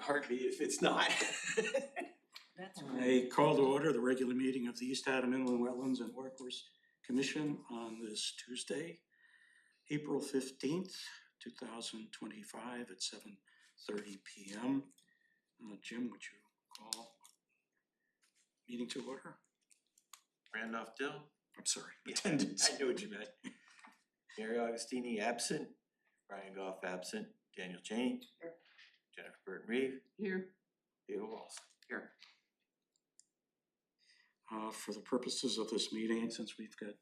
heartbeat if it's not. That's I call to order the regular meeting of the East Haddam Inland Wetlands and Watercourses Commission on this Tuesday, April 15th, 2025 at 7:30 p.m. Jim, would you call meeting to order? Randolph Dill. I'm sorry, Yeah, attendance. I know what you meant. Mary Augustini absent, Brian Goff absent, Daniel Cheney. Here. Jennifer Burton Reeve. here. David Walls. Here. For the purposes of this meeting, since we've got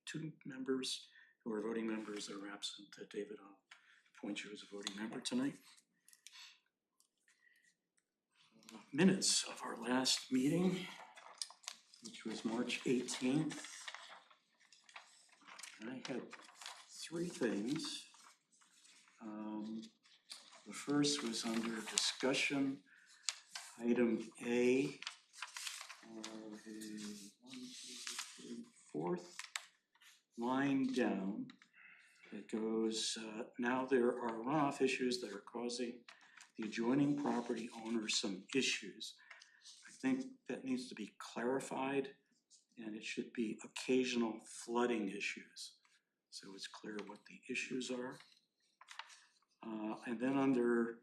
two members who are voting members that are absent, David, I'll appoint you as a voting member tonight. Minutes of our last meeting, which was March 18th. I had three things. The first was under discussion, item A, the fourth line down. It goes, now there are runoff issues that are causing the adjoining property owners some issues. I think that needs to be clarified, and it should be occasional flooding issues, so it's clear what the issues are. And then under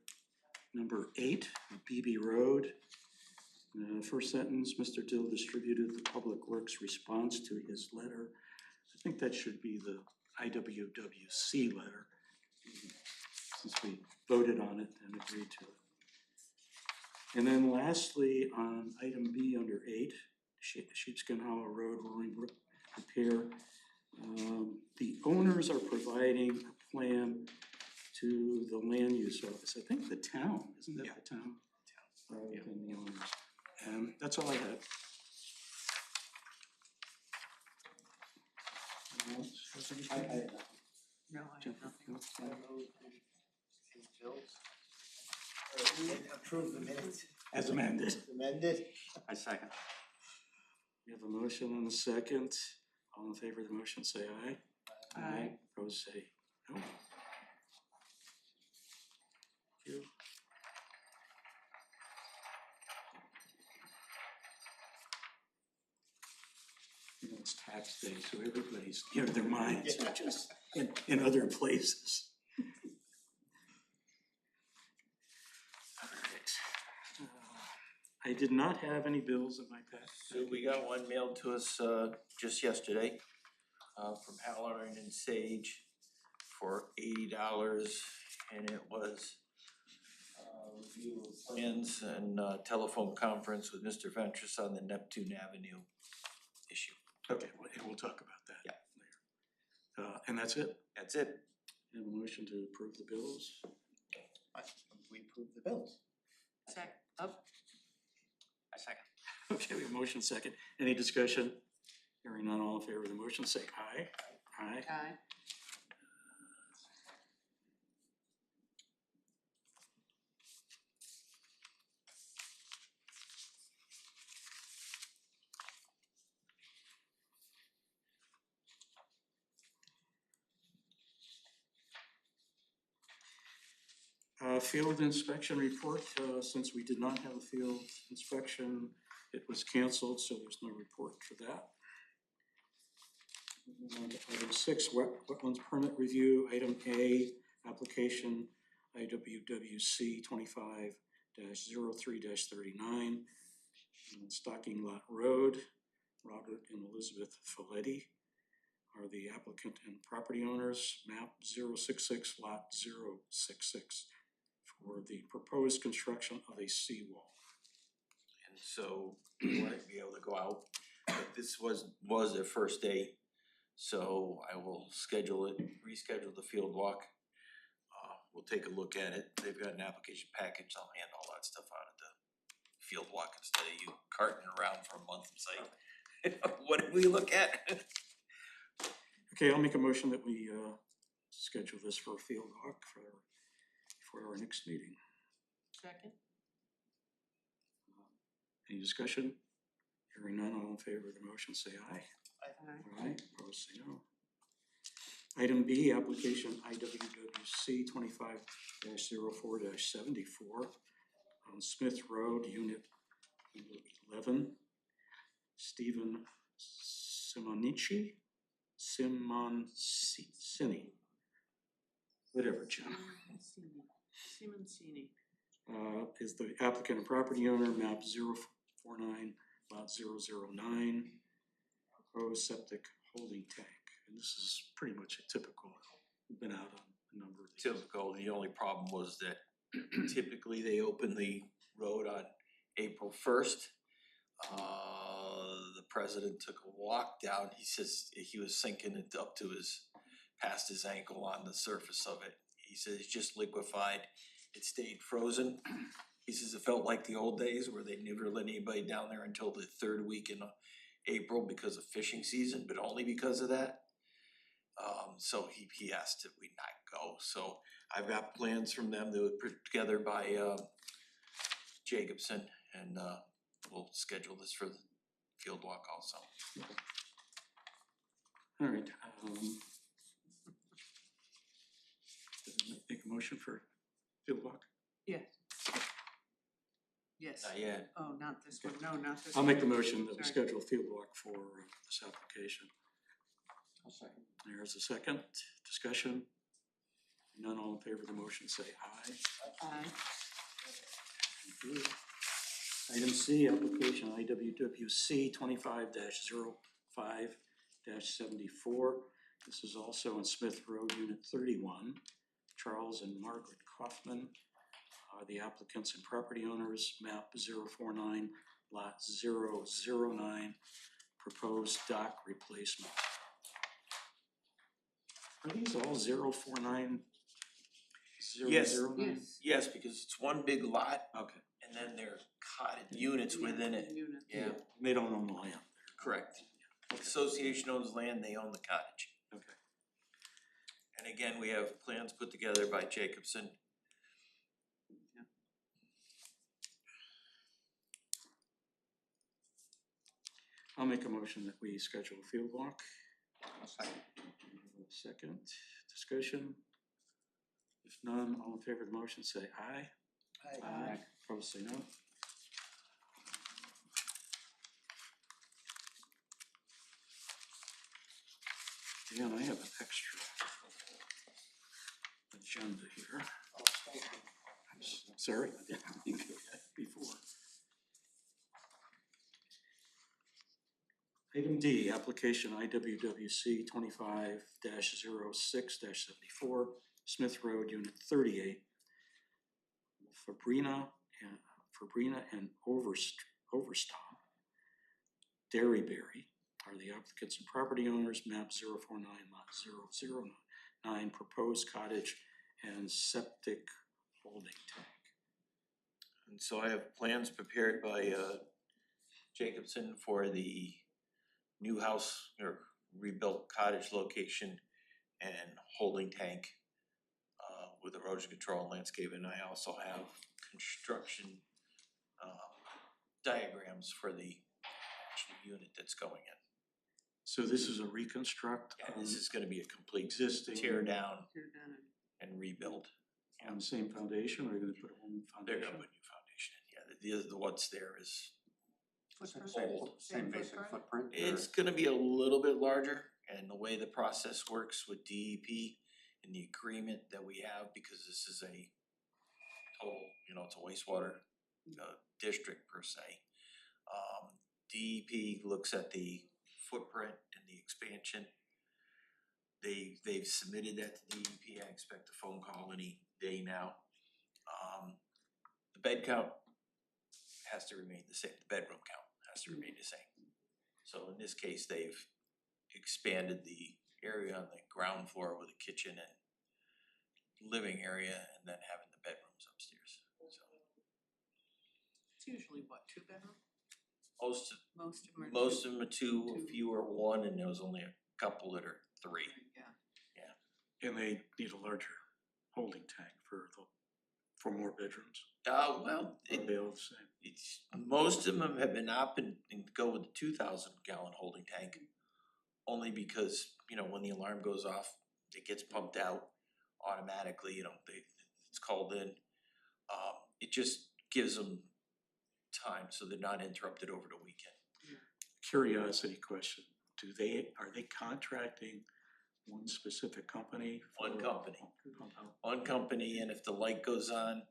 number 8, BB Road, first sentence, Mr. Dill distributed the Public Works response to his letter. I think that should be the IWWC letter, since we voted on it and agreed to it. And then lastly, on item B under 8, Sheepskin Hollow Road Roaring Brook repair, the owners are providing a plan to the land use office. I think the town, isn't that the town? Rather than the owners. And that's all I had. No, I have nothing. Approve the minutes. As amended. Amended. I second. We have a motion and a second. All in favor of the motion, say aye. Aye. Opposed, say no. Thank you. You know, it's tax day, so everybody's near their minds, not just in other places. All right. I did not have any bills in my pack. So we got one mailed to us just yesterday from Halloran and Sage for $80, and it was review of plans and telephone conference with Mr. Ventris on the Neptune Avenue issue. Okay, well, and we'll talk about that later. And that's it? That's it. We have a motion to approve the bills. We approve the bills. Second, up. I second. Okay, we have a motion second. Any discussion? Hearing none, all in favor of the motion, say aye. Aye. Aye. Field inspection report, since we did not have a field inspection, it was canceled, so there's no report for that. Item 6, wetlands permit review, item A, application IWWC 25-03-39, Stocking Lot Road. Robert and Elizabeth Folletti are the applicant and property owners, map 066 lot 066, for the proposed construction of a seawall. And so we want to be able to go out, but this was their first day. So I will reschedule the field walk. We'll take a look at it. They've got an application package. I'll hand all that stuff out at the field walk instead of you carting around for a month and saying, what did we look at? Okay, I'll make a motion that we schedule this for a field walk for our next meeting. Second. Any discussion? Hearing none, all in favor of the motion, say aye. Aye. Aye, opposed, say no. Item B, application IWWC 25-04-74 on Smith Road, Unit 11. Stephen Simoncini, whatever, Jim, Simoncini. is the applicant and property owner, map 049, lot 009, proposed septic holding tank. And this is pretty much a typical, we've been out on a number of these. Typical, the only problem was that typically they open the road on April 1st. The president took a walk down, he says he was sinking it up to past his ankle on the surface of it. He says it's just liquefied, it stayed frozen. He says it felt like the old days where they never let anybody down there until the third week in April because of fishing season, but only because of that. So he asked if we not go, so I've got plans from them that were put together by Jacobson, and we'll schedule this for the field walk also. All right, make a motion for field walk? Yes. Yes. Not yet. Oh, not this one, no, not this I'll one. make the motion that we Sorry. schedule a field walk for this application. I'll second. There's a second, discussion. None, all in favor of the motion, say aye. Aye. Thank you. Item C, application IWWC 25-05-74. This is also on Smith Road, Unit 31. Charles and Margaret Kaufman are the applicants and property owners, map 049, lot 009, proposed dock replacement. Are these all 049? Yes. 009? Yes. Yes, because it's one big lot, Okay, and then there are cottage units within it. Unit. Yeah, they don't own the land. correct. Association owns land, they own the cottage. Okay. And again, we have plans put together by Jacobson. I'll make a motion that we schedule a field walk. I'll second. Second, discussion. If none, all in favor of the motion, say aye. Aye. Opposed, say no. Dan, I have an extra agenda here. Oh, thank you. Sorry, I didn't think of that before. Item D, application IWWC 25-06-74, Smith Road, Unit 38. Fabrina and Overstom, Dairyberry are the applicants and property owners, map 049, lot 009, proposed cottage and septic holding tank. And so I have plans prepared by Jacobson for the new house or rebuilt cottage location and holding tank with erosion control and landscape, and I also have construction diagrams for the actual unit that's going in. So this is a reconstruct And this is gonna be a complete existing tear down You're done. and rebuild. on the same foundation, or are you gonna put a whole new They're foundation? gonna put new foundation in, yeah, what's there is, Footprint? Same basic footprint? or- it's gonna be a little bit larger, and the way the process works with DEP and the agreement that we have, because this is a total, it's a wastewater district per se. DEP looks at the footprint and the expansion. They've submitted that to DEP, I expect a phone call any day now. The bed count has to remain the same, the bedroom count has to remain the same. So in this case, they've expanded the area on the ground floor with a kitchen and living area, and then having the bedrooms upstairs, so. It's usually what, 2-bedroom? Most of Most of them are them are two, a few are one, and there was only a couple that are three. Yeah. And they need a larger holding tank for more bedrooms, Well, or are they all the same? it's, most of them have been opting and go with the 2,000 gallon holding tank. Only because, when the alarm goes off, it gets pumped out automatically, you know, it's called in. It just gives them time so they're not interrupted over the weekend. Curiosity question, are they contracting one specific company? One for- company. Oh, One company, and if the light goes on,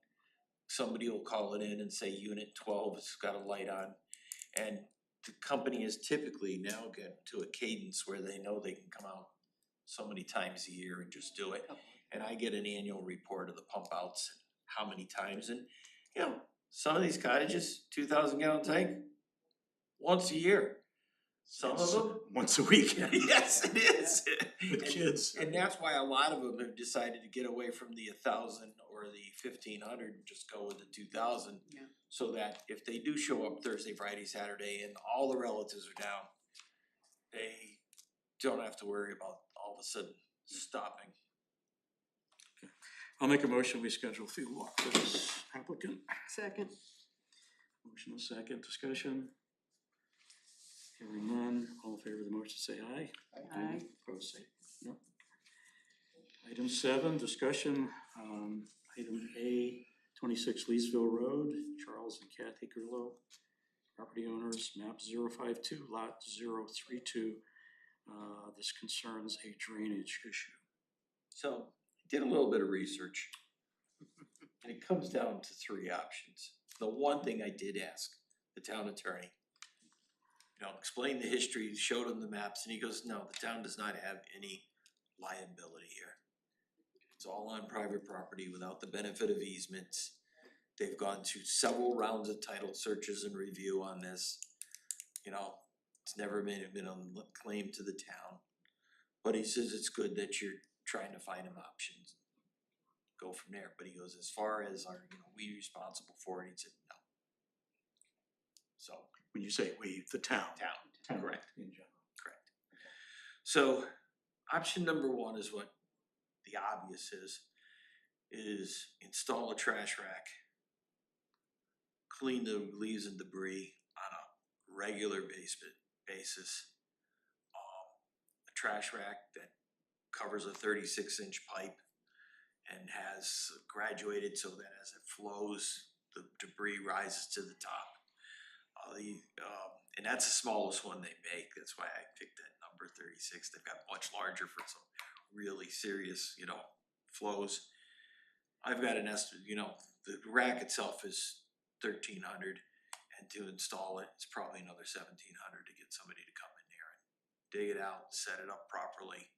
somebody will call it in and say unit 12 has got a light on. And the company is typically now getting to a cadence where they know they can come out so many times a year and just do it. And I get an annual report of the pump outs and how many times, and you know, some of these cottages, 2,000 gallon tank, once a year. Some of them, Once a week. yes, it is. With And- kids. And that's why a lot of them have decided to get away from the 1,000 or the 1,500 and just go with the 2,000. Yeah. So that if they do show up Thursday, Friday, Saturday and all the relatives are down, they don't have to worry about all of a sudden stopping. I'll make a motion, we schedule field walk for this applicant. Second. Motion and second, discussion. Hearing none, all in favor of the motion say aye. Aye. Opposed say no. Item 7, discussion, item A, 26 Leesville Road, Charles and Kathy Grillo, property owners, map 052, lot 032. This concerns a drainage issue. So I did a little bit of research. And it comes down to 3 options. The one thing I did ask the town attorney, you know, explain the history, showed him the maps, and he goes, no, the town does not have any liability here. It's all on private property without the benefit of easements. They've gone through several rounds of title searches and review on this. You know, it's never been on claim to the town. But he says it's good that you're trying to find him options. Go from there, but he goes, as far as are, you know, we responsible for it, he said, no. So, When you say we, the town. town, correct. In general. Correct. So, option number 1 is what the obvious is install a trash rack, clean the leaves and debris on a regular basis. A trash rack that covers a 36-inch pipe and has graduated so that as it flows, the debris rises to the top. And that's the smallest one they make, that's why I picked that number 36. They've got much larger for some really serious, you know, flows. I've got an estimate, you know, the rack itself is 1,300, and to install it, it's probably another 1,700 to get somebody to come in there and dig it out, set it up properly.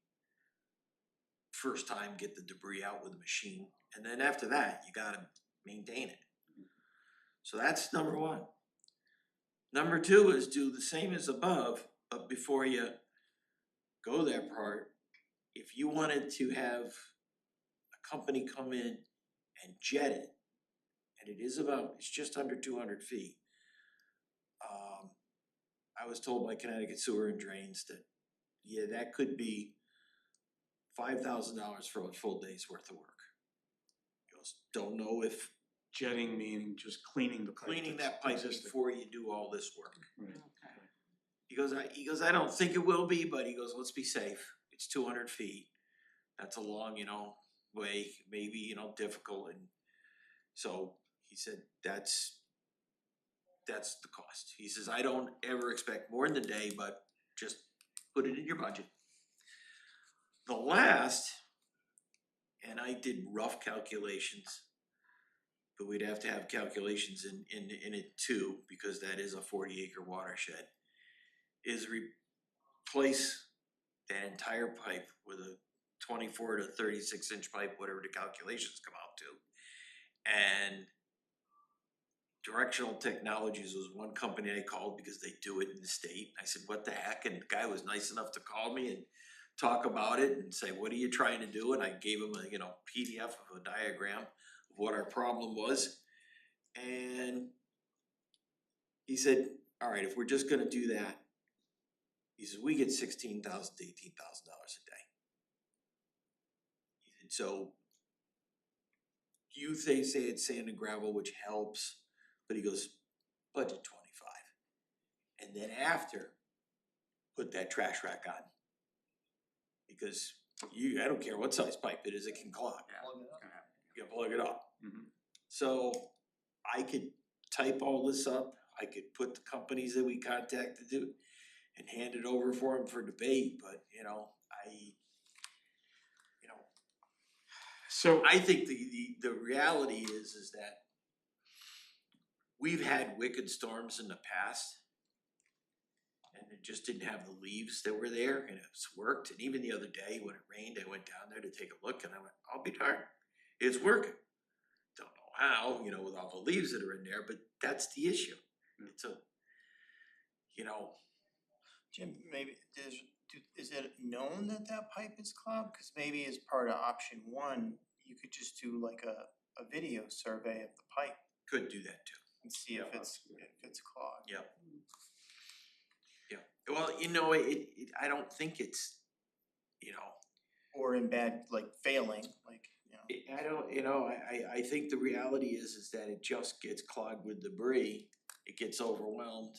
First time, get the debris out with a machine, and then after that, you gotta maintain it. So that's number 1. Number 2 is do the same as above, but before you go that part, if you wanted to have a company come in and jet it, and it's just under 200 feet. I was told by Connecticut Sewer and Drains that, yeah, that could be $5,000 for a full day's worth of work. He goes, don't know if Jetting meaning just cleaning the pipe. cleaning that's that pipe existing. before you do all this work. Right. He goes, I don't think it will be, but he goes, let's be safe. It's 200 feet. That's a long, you know, way, maybe, you know, difficult. And so he said, that's the cost. He says, I don't ever expect more than a day, but just put it in your budget. The last, and I did rough calculations, but we'd have to have calculations in it too, because that is a 40-acre watershed, is replace that entire pipe with a 24 to 36-inch pipe, whatever the calculations come out to. And Directional Technologies was one company I called because they do it in the state. I said, what the heck? And the guy was nice enough to call me and talk about it and say, what are you trying to do? And I gave him a, you know, PDF of a diagram of what our problem was. And he said, all right, if we're just gonna do that, he says, we get $16,000 to $18,000 a day. He said, so you say it's sand and gravel, which helps, but he goes, budget 25. And then after, put that trash rack on. Because I don't care what size pipe it is, it can clog. You plug it up. Mhm. So I could type all this up, I could put the companies that we contacted to and hand it over for them for debate, but So, I think the reality is that we've had wicked storms in the past. And it just didn't have the leaves that were there and it's worked, and even the other day when it rained, I went down there to take a look and I went, I'll be darned, it's working. Don't know how, with all the leaves that are in there, but that's the issue. It's Jim, maybe is it known that that pipe is clogged? Cause maybe as part of option one, you could just do like a video survey of the pipe could do that too. and see if it's clogged. Yep. Well, I don't think it's, Or in bad, like failing, like, I don't, I think the reality is that it just gets clogged with debris, it gets overwhelmed.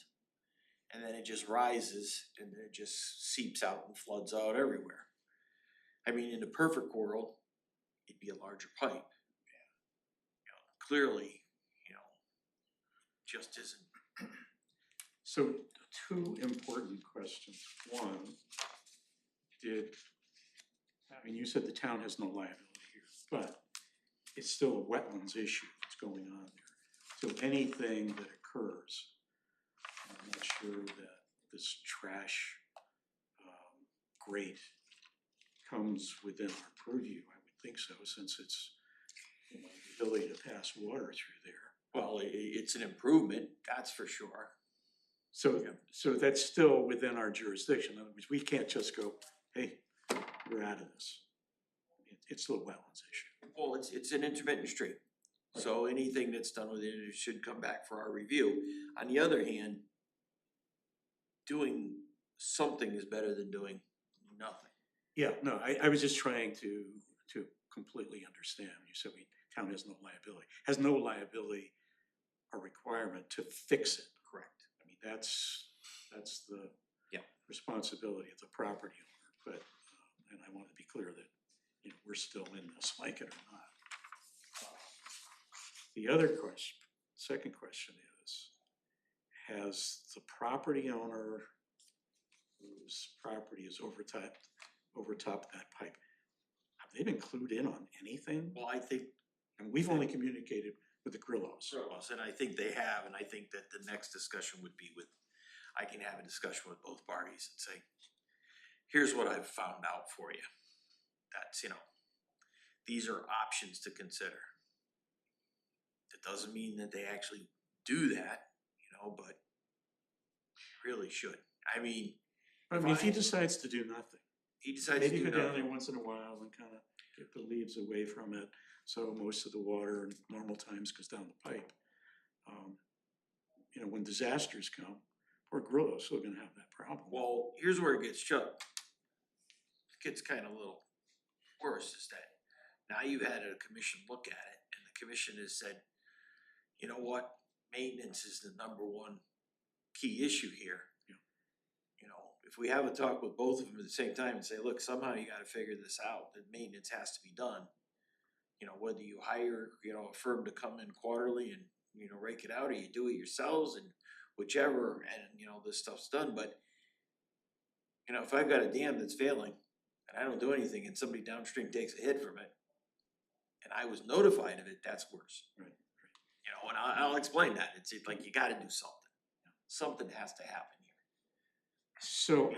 And then it just rises and then it just seeps out and floods out everywhere. I mean, in the perfect world, it'd be a larger pipe. Clearly, just isn't. so two important questions. One, you said the town has no liability here, but it's still a wetlands issue that's going on there. So anything that occurs, I'm not sure that this trash grate comes within our purview. I would think so, since it's the ability to pass water through there. Well, it's an improvement, that's for sure. So that's still within our jurisdiction. In other words, we can't just go, hey, we're out of this. It's still a wetlands issue. Well, it's an intermittent stream, so anything that's done with it should come back for our review. On the other hand, doing something is better than doing nothing. Yeah, no, I was just trying to completely understand. You said town has no liability. Has no liability or requirement to fix it. Correct. I mean, that's the Yeah. responsibility of the property owner, but, and I want to be clear that, we're still in this, like it or not. The other question, second question is, has the property owner whose property is overtopped that pipe, have they been clued in on anything? Well, I think And we've only communicated with the Grillos. and I think they have, and I think that the next discussion would be I can have a discussion with both parties and say, here's what I've found out for you. That's, these are options to consider. It doesn't mean that they actually do that, but really should. I mean, If he decides to do nothing, he decides to maybe do go down nothing. there once in a while and kind of get the leaves away from it, so most of the water in normal times goes down the pipe. When disasters come, poor Grillo's still gonna have that problem. Well, here's where it gets shut. It gets kind of a little worse, is that now you had a commission look at it, and the commission has said, you know what, maintenance is the number one key issue here. Yeah. If we have a talk with both of them at the same time and say, look, somehow you gotta figure this out, that maintenance has to be done. Whether you hire, a firm to come in quarterly and, rake it out, or you do it yourselves, and whichever, and, this stuff's done, but if I've got a dam that's failing and I don't do anything and somebody downstream takes a hit from it and I was notified of it, that's worse. Right. And I'll explain that. It's like you gotta do something. Something has to happen here. So,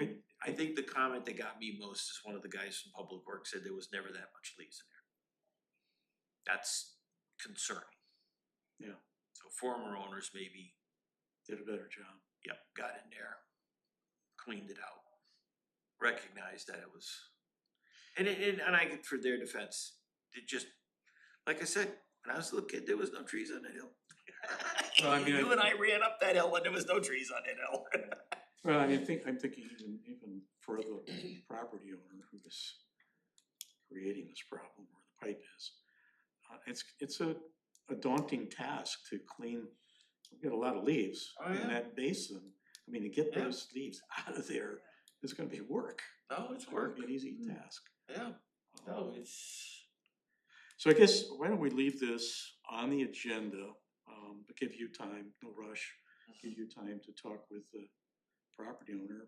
I think the comment that got me most is one of the guys from Public Works said there was never that much leaves in there. That's concerning. Yeah. So former owners maybe, did a better job. got in there, cleaned it out, recognized that it was, and I get for their defense, it just, like I said, when I was a little kid, there was no trees on that hill. Well, I mean, You and I ran up that hill and there was no trees on that hill. Well, I'm thinking even for the property owner who is creating this problem where the pipe is. It's a daunting task to clean, we got a lot of leaves Oh, yeah. in that basin. To get Yeah. those leaves out of there is gonna be work. No, it's It's not gonna work. be an easy task. Yeah, no, it's, So I guess, why don't we leave this on the agenda, but give you time, no rush, give you time to talk with the property owner.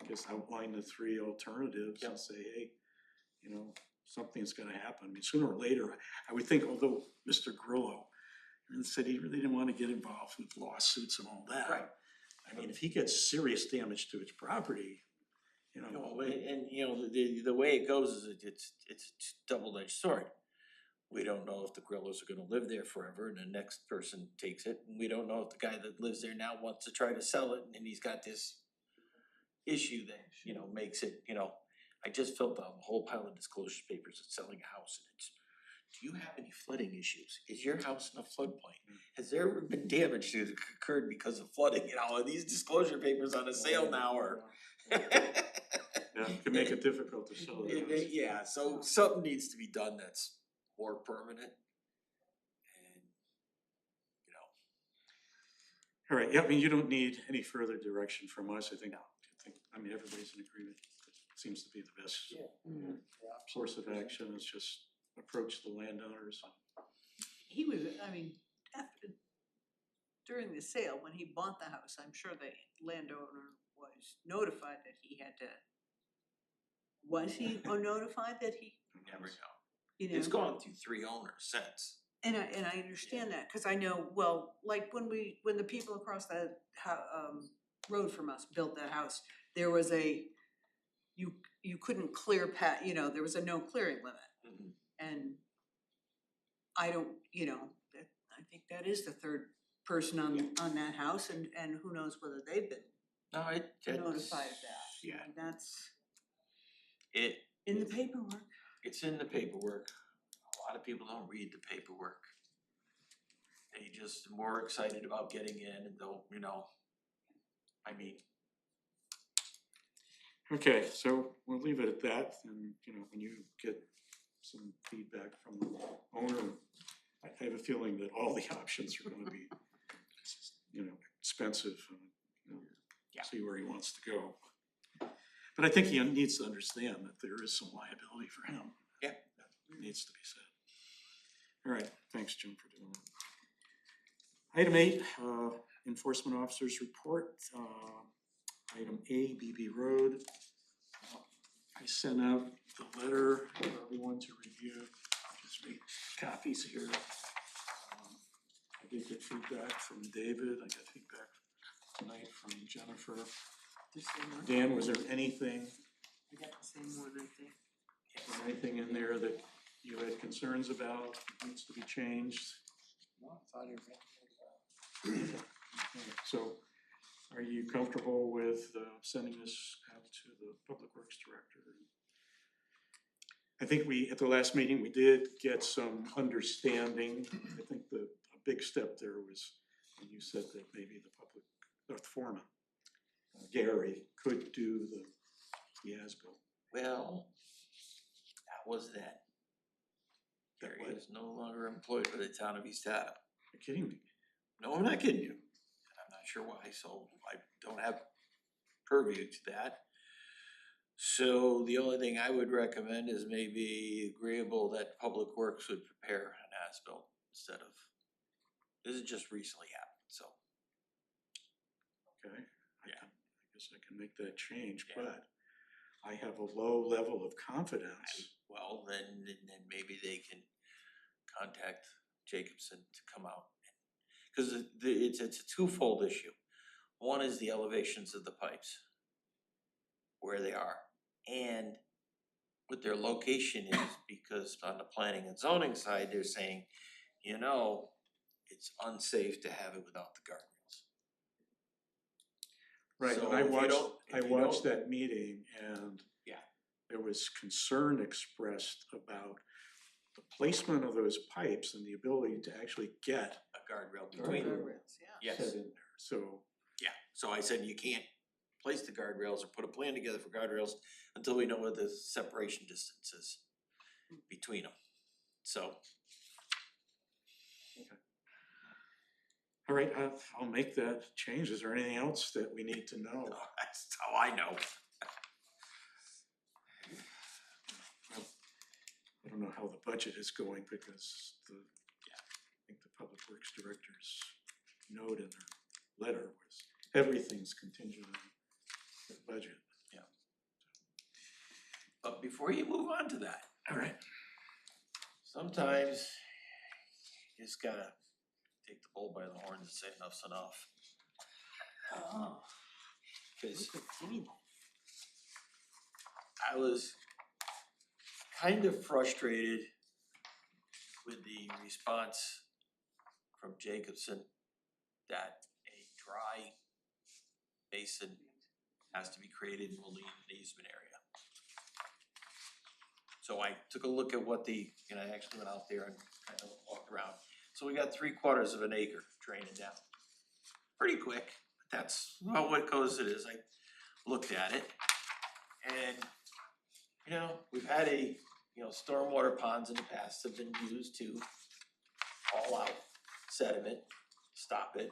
I guess outline the three alternatives and Yep. say, hey, you know, something's gonna happen. I mean, sooner or later, I would think, although Mr. Grillo said he really didn't wanna get involved with lawsuits and all that. Right. I mean, if he gets serious damage to his property, you know. no, and you know, the way it goes is it's a double-edged sword. We don't know if the grillers are gonna live there forever and the next person takes it, and we don't know if the guy that lives there now wants to try to sell it and he's got this issue that, you know, makes it, you know, I just filled out a whole pile of disclosure papers at selling a house and it's, do you have any flooding issues? Is your house in a floodplain? Has there ever been damage that occurred because of flooding? You know, these disclosure papers on a sale now are. Yeah, it can make it difficult to sell the house. Yeah, so something needs to be done that's more permanent. And, you know, All right, yeah, I mean, you don't need any further direction from us, I mean, everybody's in agreement, it seems to be the best course of action, is just approach the landowners. He was, I mean, after, during the sale, when he bought the house, I'm sure the landowner was notified that he had to. Was he notified that he, you never know. you know? It's gone through 3 owners since. And I understand that, cause I know, well, like when the people across the road from us built that house, there was you couldn't clear you know, there was a no clearing limit. Mhm. And I don't, you know, I think that is the third person on that house and who knows whether they've been No, it's. notified of that. Yeah. And that's It, in the paperwork. it's in the paperwork. A lot of people don't read the paperwork. They just more excited about getting in and don't, you know, I mean, Okay, so we'll leave it at that, and, you know, when you get some feedback from the owner, I have a feeling that all the options are gonna be, you know, expensive, and, you know, Yeah. see where he wants to go. But I think he needs to understand that there is some liability for him. Yeah. That needs to be said. All right, thanks, Jim, for doing that. Item 8, enforcement officer's report. Item A, BB Road. I sent out the letter for everyone to review, just make copies here. I did get feedback from David, I got feedback tonight from Jennifer. The same one. Dan, was there anything, I got the same one, I think. anything in there that you had concerns about, needs to be changed? No, I thought everything was, Okay, so, are you comfortable with sending this out to the Public Works Director? I think at the last meeting, we did get some understanding. I think a big step there was when you said that maybe the foreman, Gary, could do the as-built. well, that was that. Gary is no longer employed by the town of East Haddam. You're kidding me? No, I'm not kidding you. And I'm not sure why, so I don't have purview to that. So the only thing I would recommend is maybe agreeable that Public Works would prepare an as-built instead of, this has just recently happened, so. Okay, I Yeah. guess I can make that change, Yeah. but I have a low level of confidence. Well, then maybe they can contact Jacobson to come out. Cause it's a twofold issue. One is the elevations of the pipes, where they are, and what their location is, because on the planning and zoning side, they're saying, you know, it's unsafe to have it without the guardrails. Right, So and I if you watched, don't- I if you watched don't- that meeting, and Yeah. there was concern expressed about the placement of those pipes and the ability to actually get A guardrail between them, Guardrails, yeah. yes. set in there, so. Yeah, so I said you can't place the guardrails or put a plan together for guardrails until we know what the separation distance is between them. So, All right, I'll make that change. Is there anything else that we need to know? that's how I know. don't know how the budget is going because I think the Public Works Director's note in their letter was everything's contingent on the budget. But before you move on to that, All right. sometimes you just gotta take the bull by the horns and say enough's enough. Cause I was kind of frustrated with the response from Jacobson that a dry basin has to be created and will need an easement area. So I took a look at what and I actually went out there and kind of walked around. So we got 3/4 of an acre draining down. Pretty quick, but that's about what goes it is. I looked at it and, we've had stormwater ponds in the past have been used to haul out sediment, stop it,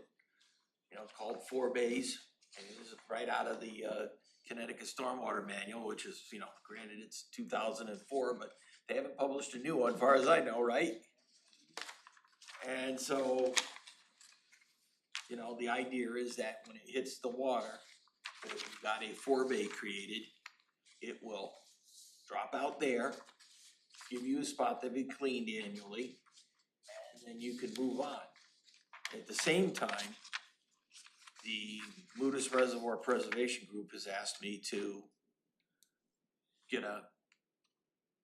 called 4 bays. And it was right out of the Connecticut Stormwater Manual, which is, granted it's 2004, but they haven't published a new one, as far as I know, right? And so, the idea is that when it hits the water, if you've got a 4 bay created, it will drop out there, give you a spot that be cleaned annually, and then you can move on. At the same time, the Ludus Reservoir Preservation Group has asked me to get a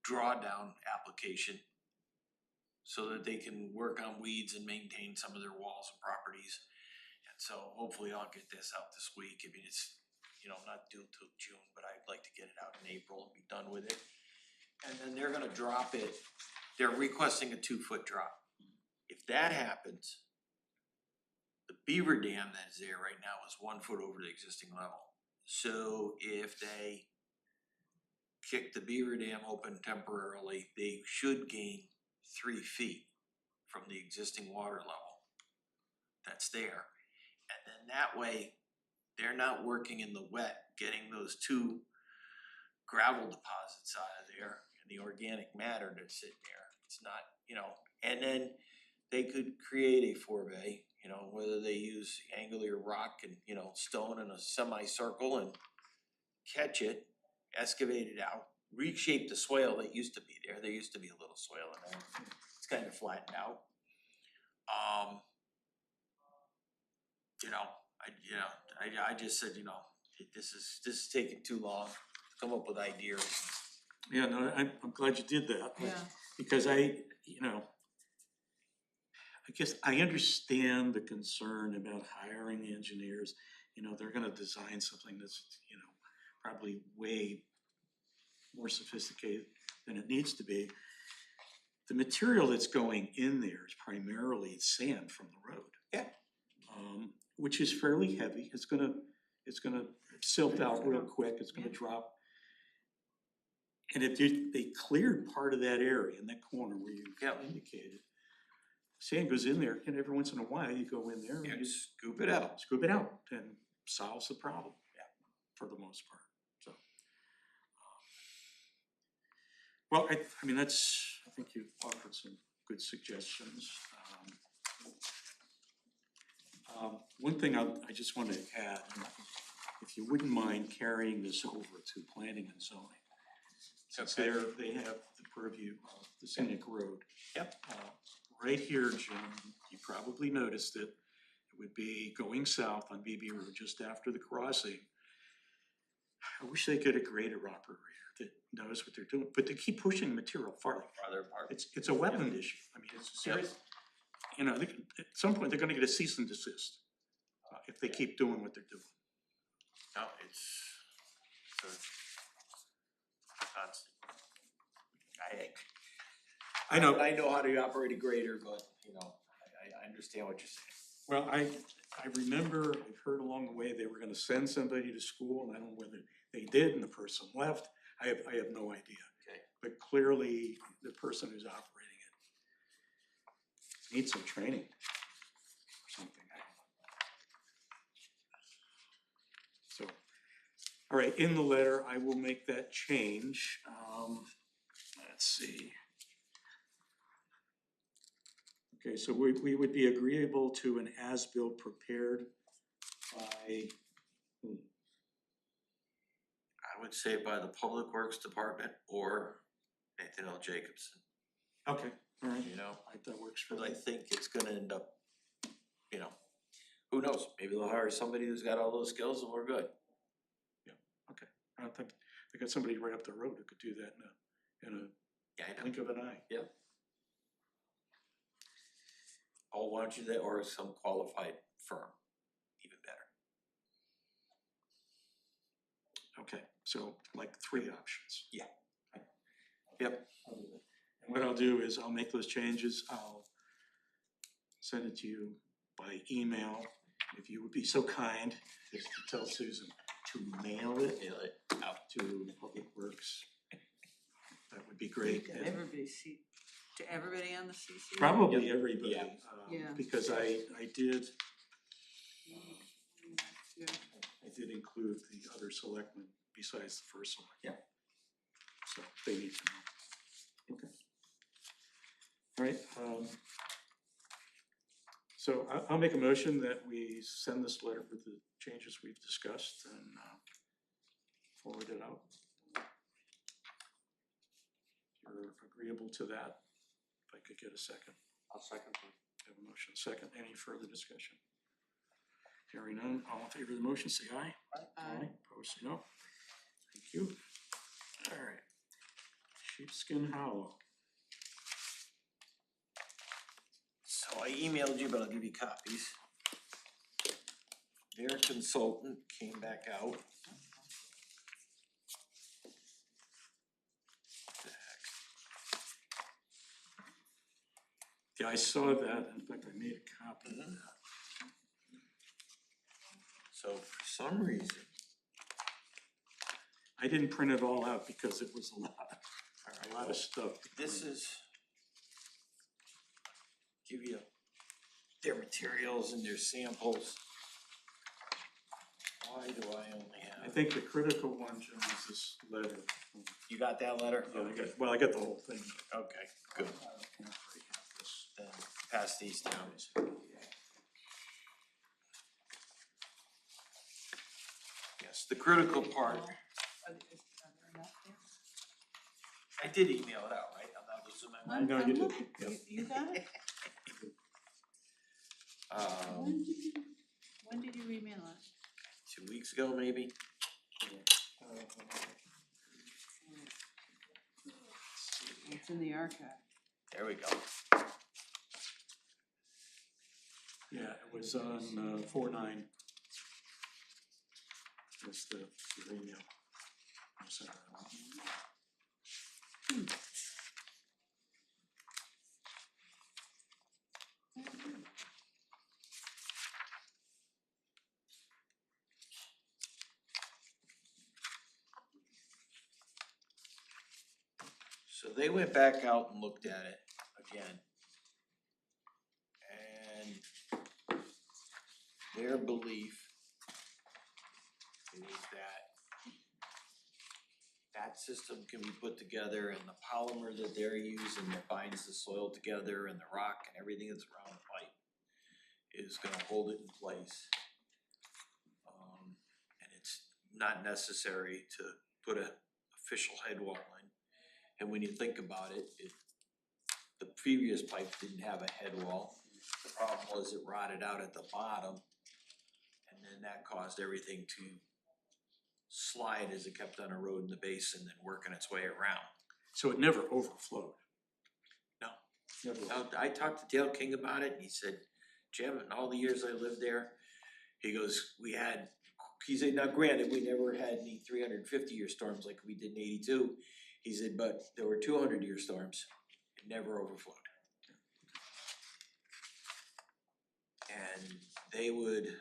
drawdown application so that they can work on weeds and maintain some of their walls and properties. And so hopefully I'll get this out this week. I mean, it's, not due till June, but I'd like to get it out in April and be done with it. And then they're gonna drop it, they're requesting a 2-foot drop. If that happens, the beaver dam that is there right now is 1 foot over the existing level. So if they kick the beaver dam open temporarily, they should gain 3 feet from the existing water level that's there. And then that way, they're not working in the wet, getting those 2 gravel deposits out of there and the organic matter that's sitting there. It's not, and then they could create a 4 bay, whether they use angular rock and, stone in a semicircle and catch it, excavate it out, reshape the swale that used to be there. There used to be a little swale in there. It's kind of flattened out. I just said, this is taking too long to come up with ideas. Yeah, no, I'm glad you did that. Yeah. Because I guess I understand the concern about hiring engineers. They're gonna design something that's, probably way more sophisticated than it needs to be. The material that's going in there is primarily sand from the road. Yeah. Which is fairly heavy. It's gonna silt out real quick. It's gonna drop. And if they cleared part of that area in that corner where you indicated, sand goes in there, and every once in a while you go in there and you scoop it out. Scoop it out and solves the problem. Yeah, for the most part. So, well, I mean I think you offered some good suggestions. One thing I just wanted to add, if you wouldn't mind carrying this over to planning and zoning. Since they have the purview of the scenic road. Yep. Right here, Jim, you probably noticed it. It would be going south on BB Road just after the crossing. I wish they could have a grader operator that knows what they're doing, but they keep pushing material farther. Farther apart. It's a wetland issue. I mean, it's serious. At some point, they're gonna get a cease and desist if they keep doing what they're doing. No, it's constant. I know. I know how to operate a grader, but I understand what you're saying. Well, I remember, I've heard along the way they were gonna send somebody to school, and I don't know whether they did and the person left. I have no idea. Okay. But clearly, the person who's operating it needs some training or something. So, all right, in the letter, I will make that change. Let's see. Okay, so we would be agreeable to an as-built prepared by, I would say by the Public Works Department or Nathan L. Jacobson, okay, alright, you know? that works for Cause I me. think it's gonna end up, you know, who knows, maybe they'll hire somebody who's got all those skills and we're good. I don't think, they got somebody right up the road who could do that in Yeah, I a know. blink of an eye. Oh, why don't you that, or some qualified firm, even better. Okay, so like 3 options. Yeah. Yep. And what I'll do is I'll make those changes, I'll send it to you by email. If you would be so kind as to tell Susan to mail it out to Public Works, that would be great. To And everybody on the CC? probably everybody, Yeah. Yeah. because I did Yeah. include the other selectmen besides the first select. Yeah. So they need to know. Okay. All right, so I'll make a motion that we send this letter with the changes we've discussed and forward it out. You're agreeable to that? If I could get a second. I'll second that. Have a motion, second. Any further discussion? Hearing none, all in favor of the motion, say aye. Aye. Opposed, say no. Thank you. All right. Sheepskin Hollow. So I emailed you, but I'll give you copies. Their consultant came back out. Yeah, I saw that. In fact, I made a copy of that. So for some reason, I didn't print it all out because it was a lot of stuff. to this print. is, give you their materials and their samples. Why do I only I have, think the critical one, John, is this letter. you got that letter? Yeah, I got the whole thing. Okay, good, I can't really have this. then pass these down. Yes, the critical part, I did email it out, right? I'm not losing my mind. No, you did. Yeah. You got it? When did you email it? 2 weeks ago, maybe? It's in the archive. There we go. Yeah, it was on 4/9. That's the email. I sent it out. So they went back out and looked at it again. And their belief is that system can be put together and the polymer that they're using that binds the soil together and the rock and everything that's around the pipe is gonna hold it in place. And it's not necessary to put a official head wall in. And when you think about it, the previous pipe didn't have a head wall. The problem was it rotted out at the bottom. And then that caused everything to slide as it kept on eroding the basin and working its way around. So it never overflowed? No. Never. Now, I talked to Dale King about it and he said, Jim, in all the years I lived there, he goes, he said, now granted, we never had any 350-year storms like we did in '82. He said, but there were 200-year storms, it never overflowed. And they would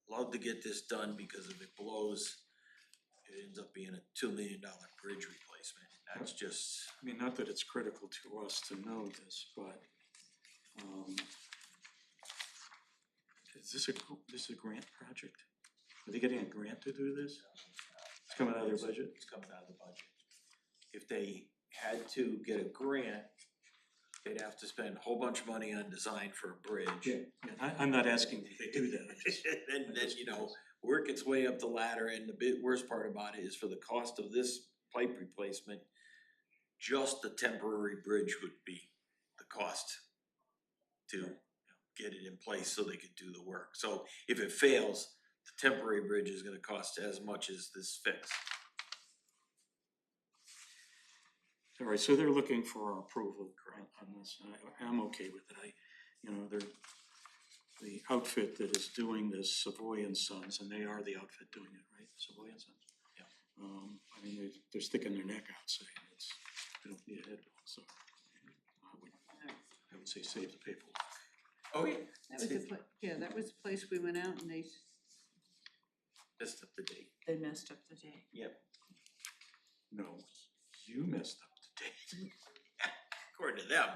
love to get this done because if it blows, it ends up being a $2 million bridge replacement. That's just, I mean, not that it's critical to us to know this, but is this a grant project? Are they getting a grant to do this? It's coming out of their budget? it's coming out of the budget. If they had to get a grant, they'd have to spend a whole bunch of money on design for a bridge. Yeah, I'm not asking that they do that, I'm just. And then, you know, work its way up the ladder, and the worst part about it is for the cost of this pipe replacement, just the temporary bridge would be the cost to get it in place so they could do the work. So if it fails, the temporary bridge is gonna cost as much as this fix. All right, so they're looking for our approval on this, and I'm okay with it, you know, they're, the outfit that is doing this, Savoy and Sons, and they are the outfit doing it, right, Savoy and Sons? Yeah. I mean, they're sticking their neck out saying it's, we don't need a head wall, so I would say save the paperwork. Oh, yeah. That was that was the place we went out and Just up to date. they messed up the date. Yep. No, you messed up the date. According to them.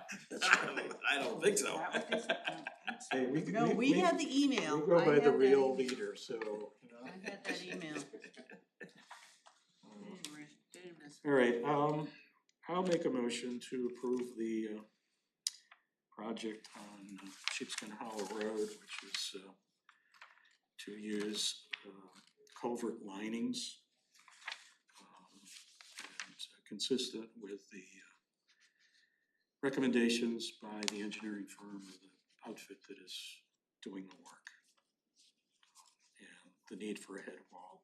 I don't think so. That was Hey, No, we had the email. We go I by had the that real email. leader, so, you know. I had that email. Didn't miss it. All right, I'll make a motion to approve the project on Sheepskin Hollow Road, which is to use culvert linings and consistent with the recommendations by the engineering firm or the outfit that is doing the work. And the need for a head wall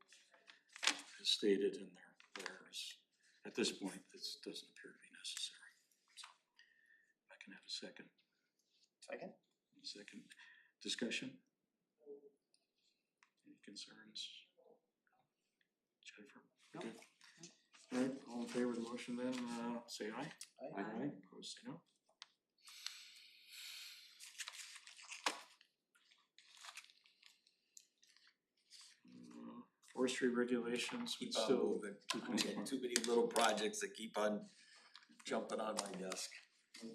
is stated in their letters. At this point, this doesn't appear to be necessary. So if I can have a second. Second discussion? Any concerns? Jennifer? Okay. All right, all in favor of the motion then, say aye. Aye. Aye, opposed say no. Forestry regulations, we Keep on still. moving. I got too many little projects that keep on jumping on my desk.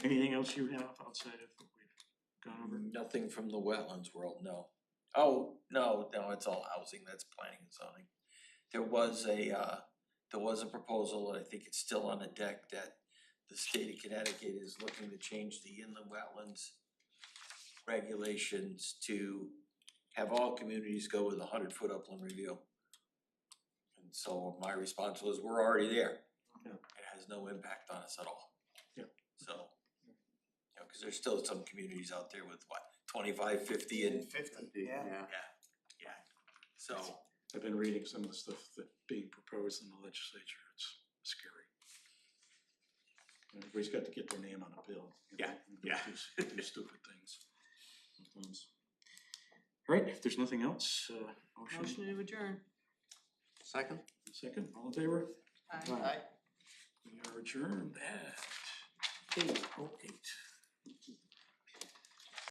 Anything else you have outside of what we've gone over? Nothing from the wetlands world, no. Oh, no, it's all housing, that's planning and zoning. There was a proposal, and I think it's still on the deck, that the state of Connecticut is looking to change the inland wetlands regulations to have all communities go with a 100-foot upland review. And so my response was, we're already there. Yeah. It has no impact on us at all. Yeah. So, you know, cause there's still some communities out there with what, 25, 50 and 50, yeah. yeah, so, I've been reading some of the stuff that's being proposed in the legislature, it's scary. Everybody's got to get their name on a bill. You know, Yeah, and do stupid things sometimes. All right, if there's nothing else, motion, Motion to adjourn. Second? second, all in favor? Aye. Aye. We are adjourned at 8:08.